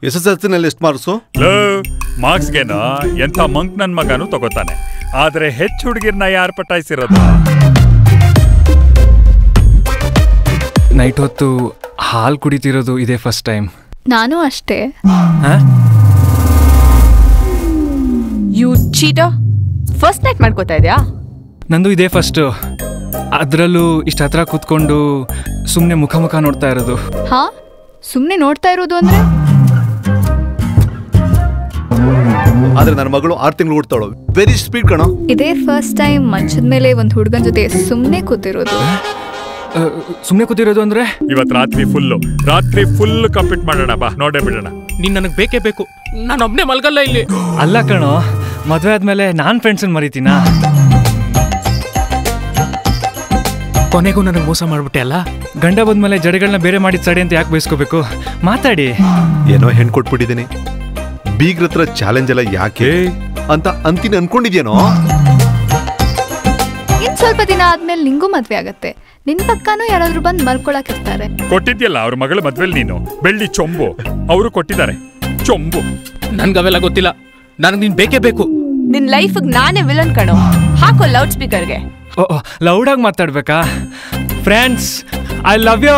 SSLC ಎಷ್ಟು marks? ಮಾರ್ಕ್ಸ್ಗೇನೋ ಎಂಥ ಮಂಕ್ ನನ್ನ ಮಗನೂ ತಗೋತಾನೆ. ಆದ್ರೆ ಹೆಚ್ಚು ಹುಡುಗಿರ್ನ ಯಾರು ಪಟಾಯಿಸಿರೋದು? ನೈಟ್ ಹೊತ್ತು ಹಾಲು ಕುಡಿತಿರೋದು ಇದೇ ಫಸ್ಟ್ ಟೈಮ್. ನಾನು ಅಷ್ಟೇ. ಯು ಚೀಟರ್, ಫಸ್ಟ್ ನೈಟ್ ಮಾಡ್ಕೋತಾ ಇದೆಯಾ? ನಂದು ಇದೇ ಫಸ್ಟು. ಅದರಲ್ಲೂ ಇಷ್ಟ ಹತ್ರ ಕೂತ್ಕೊಂಡು ಸುಮ್ಮನೆ ಮುಖ ಮುಖ ನೋಡ್ತಾ ಇರೋದು. ಹಾ, ಸುಮ್ಮನೆ ನೋಡ್ತಾ ಇರೋದು ಅಂದ್ರೆ? ಆದ್ರೆ ನನ್ನ ಮಗಳು 6 ತಿಂಗಳು ಹುಡ್ತಾಳು. ವೆರಿ ಸ್ಪೀಡ್ ಕಣೋ. ಇದೇ ಫಸ್ಟ್ ಟೈಮ್ ಮಂಚದ ಮೇಲೆ ಒಂದು ಹುಡುಗನ ಜೊತೆ ಸುಮ್ಮನೆ ಕೂತಿರೋದು. ಸುಮ್ಮನೆ ಕೂತಿರೋದು ಅಂದ್ರೆ? ಇವತ್ತು ರಾತ್ರಿ ಫುಲ್ ಕಂಪ್ಲೀಟ್ ಮಾಡೋಣ ಬಾ, ನೋಡೇ ಬಿಡೋಣ. ನೀನ್ ನನಗೆ ಬೇಕೇ ಬೇಕು, ನಾನೊಬ್ನೇ ಮಲ್ಗಲ್ಲ ಇಲ್ಲಿ. ಅಲ್ಲ ಕಣೋ, ಮದುವೆ ಆದ್ಮೇಲೆ ನಾನ್ ಫ್ರೆಂಡ್ಸನ್ ಮರಿತೀನಾ? ಕೊನೆಗೂ ನನಗೆ ಮೋಸ ಮಾಡ್ಬಿಟ್ಟೆ ಅಲ್ಲ. ಗಂಡ ಬಂದ್ಮೇಲೆ ಜಡೆಗಳನ್ನ ಬೇರೆ ಮಾಡಿದ್ ಸಡಿ ಅಂತ ಯಾಕೆ ಬಯಸ್ಕೋಬೇಕು? ಮಾತಾಡಿ. ಏನೋ ಹೆಣ್ ಕೊಟ್ಬಿಟ್ಟಿದ್ದೀನಿ, ಬೀಗ್ರ ಹತ್ರ ಚಾಲೆಂಜ್ ಎಲ್ಲ ಯಾಕೆ ಅಂತ ಅಂತೀನಿ ಅನ್ಕೊಂಡಿದ್ಯೇನೋ. ಇನ್ ಸ್ವಲ್ಪ ದಿನ ಆದ್ಮೇಲೆ ನಿಂಗೂ ಮದ್ವೆ ಆಗತ್ತೆ. ನಿನ್ ಪಕ್ಕನೂ ಯಾರಾದ್ರೂ ಬಂದ್ ಮಲ್ಕೊಳಕ್ ಇರ್ತಾರೆ. ಕೊಟ್ಟಿದ್ಯಲ್ಲ ಅವ್ರ ಮಗಳ ಮದ್ವೆಲ್ ನೀನು ಬೆಳ್ಳಿ ಚೊಂಬು, ಅವರು ಕೊಟ್ಟಿದ್ದಾರೆ ಚೊಂಬು. ನನ್ಗವೆಲ್ಲ ಗೊತ್ತಿಲ್ಲ, ನನಗೆ ನೀನ್ ಬೇಕೇ ಬೇಕು. ನಿನ್ ಲೈಫ್ ನಾನೇ ವಿಲನ್ ಕಣೋ. ಹಾಕೋ ಲೌಡ್ ಸ್ಪೀಕರ್ಗೆ. ಲೌಡಾಗಿ ಮಾತಾಡ್ಬೇಕಾ? Friends, I love you.